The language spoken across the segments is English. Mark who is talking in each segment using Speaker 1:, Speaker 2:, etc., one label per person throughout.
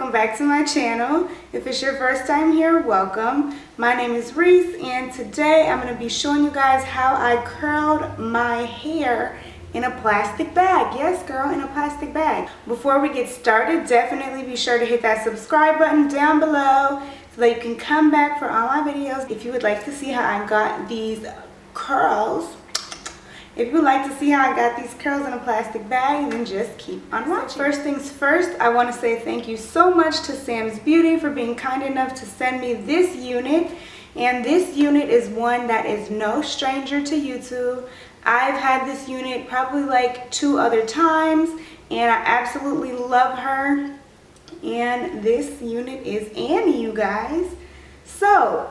Speaker 1: welcome back to my channel. If it's your first time here, welcome. My name is Reese and today I'm going to be showing you guys how I curled my hair in a plastic bag. Yes girl, in a plastic bag. Before we get started, definitely be sure to hit that subscribe button down below so that you can come back for all my videos. If you would like to see how I got these curls, if you would like to see how I got these curls in a plastic bag, then just keep on watching. First things first, I want to say thank you so much to SAMSBEAUTY for being kind enough to send me this unit. And this unit is one that is no stranger to YouTube. I've had this unit probably like 2 other times and I absolutely love her. And this unit is Annie, you guys. So,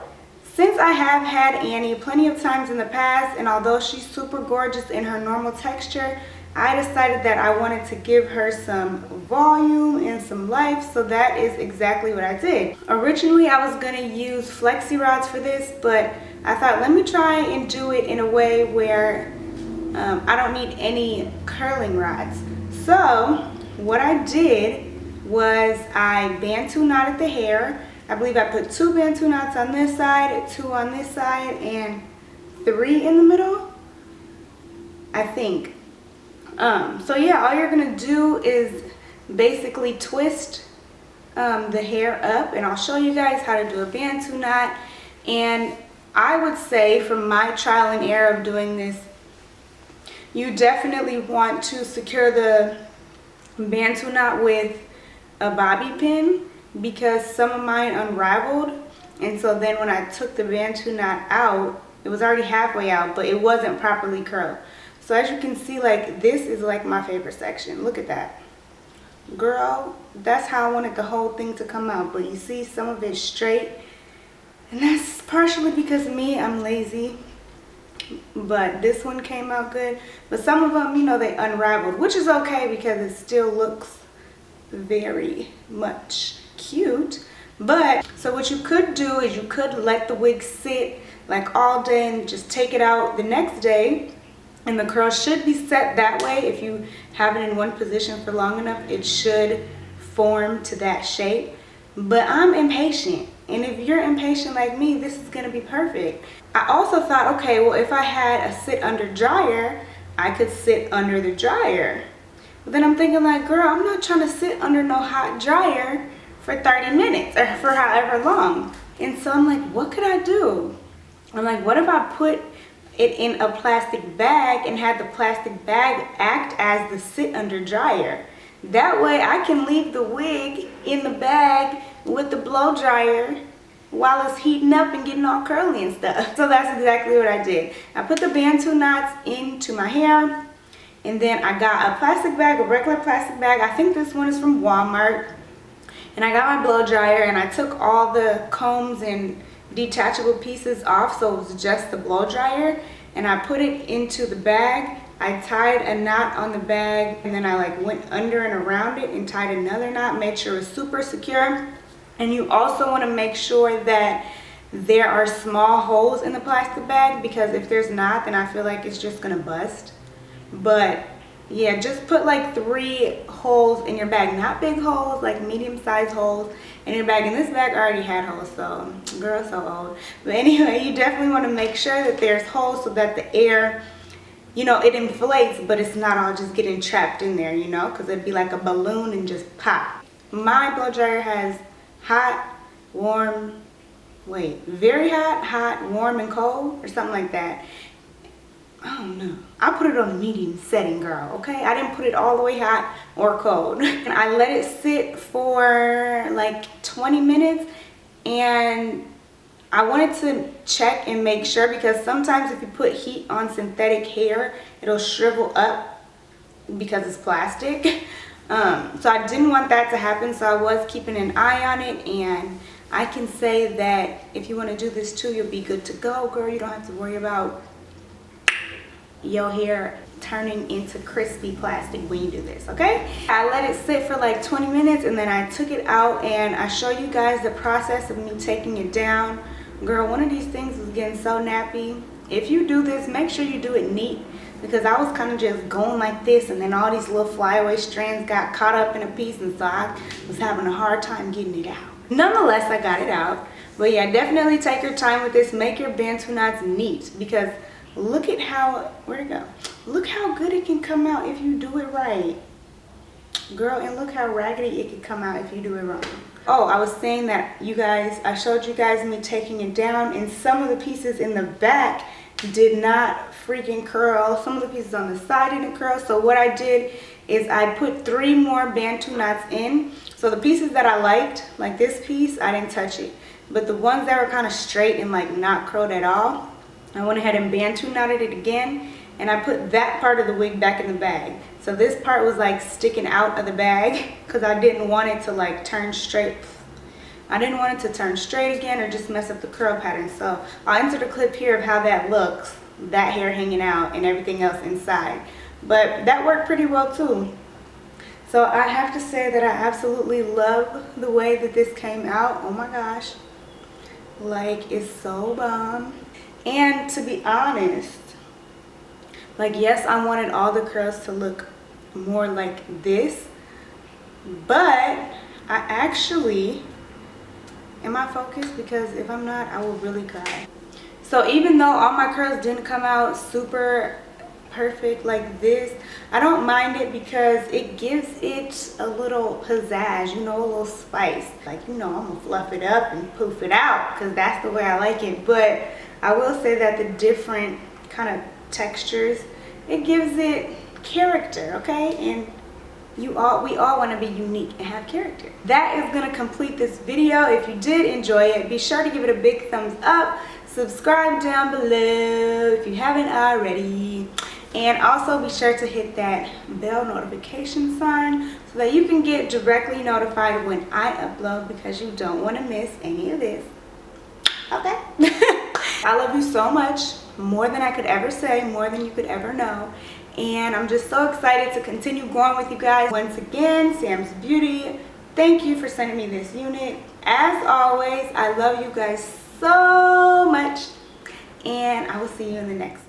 Speaker 1: since I have had Annie plenty of times in the past, and although she's super gorgeous in her normal texture, I decided that I wanted to give her some volume and some life, so that is exactly what I did. Originally, I was going to use flexi rods for this, but I thought let me try and do it in a way where I don't need any curling rods. So what I did was I Bantu knotted the hair. I believe I put 2 Bantu knots on this side, 2 on this side, and 3 in the middle, I think. So yeah, all you're gonna do is basically twist the hair up, and I'll show you guys how to do a Bantu knot. And I would say from my trial and error of doing this, you definitely want to secure the Bantu knot with a bobby pin, because some of mine unraveled, and so then when I took the Bantu knot out, it was already halfway out, but it wasn't properly curled. So as you can see, like, this is like my favorite section. Look at that. Girl, that's how I wanted the whole thing to come out, but you see some of it straight, and that's partially because of me, I'm lazy, but this one came out good. But some of them, you know, they unraveled, which is okay because it still looks very much cute. But so what you could do is you could let the wig sit like all day and just take it out the next day, and the curl should be set that way. If you have it in one position for long enough, it should form to that shape. But I'm impatient, and if you're impatient like me, this is gonna be perfect. I also thought, okay, well, if I had a sit under dryer, I could sit under the dryer. But then I'm thinking like, girl, I'm not trying to sit under no hot dryer for 30 minutes or for however long. And so I'm like, what could I do? I'm like, what if I put it in a plastic bag and had the plastic bag act as the sit under dryer? That way I can leave the wig in the bag with the blow dryer while it's heating up and getting all curly and stuff. So that's exactly what I did. I put the Bantu knots into my hair, and then I got a plastic bag, a regular plastic bag. I think this one is from Walmart. And I got my blow dryer, and I took all the combs and detachable pieces off, so it was just the blow dryer. And I put it into the bag. I tied a knot on the bag, and then I like went under and around it and tied another knot, made sure it was super secure. And you also want to make sure that there are small holes in the plastic bag, because if there's not, then I feel like it's just gonna bust. But yeah, just put like 3 holes in your bag, not big holes, like medium-sized holes in your bag. And this bag already had holes, so girl, so old. But anyway, you definitely want to make sure that there's holes so that the air, you know, it inflates, but it's not all just getting trapped in there, you know, because it'd be like a balloon and just pop. My blow dryer has hot, warm, very hot, hot, warm, and cold, or something like that. I don't know. I put it on a medium setting, girl, okay? I didn't put it all the way hot or cold. And I let it sit for like 20 minutes, and I wanted to check and make sure, because sometimes if you put heat on synthetic hair, it'll shrivel up because it's plastic. So I didn't want that to happen, so I was keeping an eye on it, and I can say that if you want to do this too, you'll be good to go, girl. You don't have to worry about your hair turning into crispy plastic when you do this, okay? I let it sit for like 20 minutes, and then I took it out, and I show you guys the process of me taking it down. Girl, one of these things was getting so nappy. If you do this, make sure you do it neat because I was kind of just going like this, and then all these little flyaway strands got caught up in a piece, and so I was having a hard time getting it out. Nonetheless, I got it out. But yeah, definitely take your time with this. Make your bantu knots neat, because look at how, where'd it go? Look how good it can come out if you do it right. Girl, and look how raggedy it can come out if you do it wrong. Oh, I was saying that you guys, I showed you guys me taking it down, and some of the pieces in the back did not freaking curl. Some of the pieces on the side didn't curl. So what I did is I put 3 more bantu knots in. So the pieces that I liked, like this piece, I didn't touch it. But the ones that were kind of straight and like not curled at all, I went ahead and bantu knotted it again, and I put that part of the wig back in the bag. So this part was like sticking out of the bag because I didn't want it to like turn straight. I didn't want it to turn straight again or just mess up the curl pattern. So I'll insert a clip here of how that looks, that hair hanging out and everything else inside. But that worked pretty well too. So I have to say that I absolutely love the way that this came out. Oh my gosh. Like, it's so bomb. And to be honest, like, yes, I wanted all the curls to look more like this, but I actually, am I focused? Because if I'm not, I will really cry. So even though all my curls didn't come out super perfect like this, I don't mind it because it gives it a little pizzazz, you know, a little spice. Like, you know, I'm gonna fluff it up and poof it out because that's the way I like it. But I will say that the different kind of textures, it gives it character, okay? And we all want to be unique and have character. That is going to complete this video. If you did enjoy it, be sure to give it a big thumbs up. Subscribe down below if you haven't already. And also be sure to hit that bell notification sign so that you can get directly notified when I upload, because you don't want to miss any of this. Okay? I love you so much, more than I could ever say, more than you could ever know. And I'm just so excited to continue growing with you guys. Once again, Sam's Beauty, thank you for sending me this unit. As always, I love you guys so much, and I will see you in the next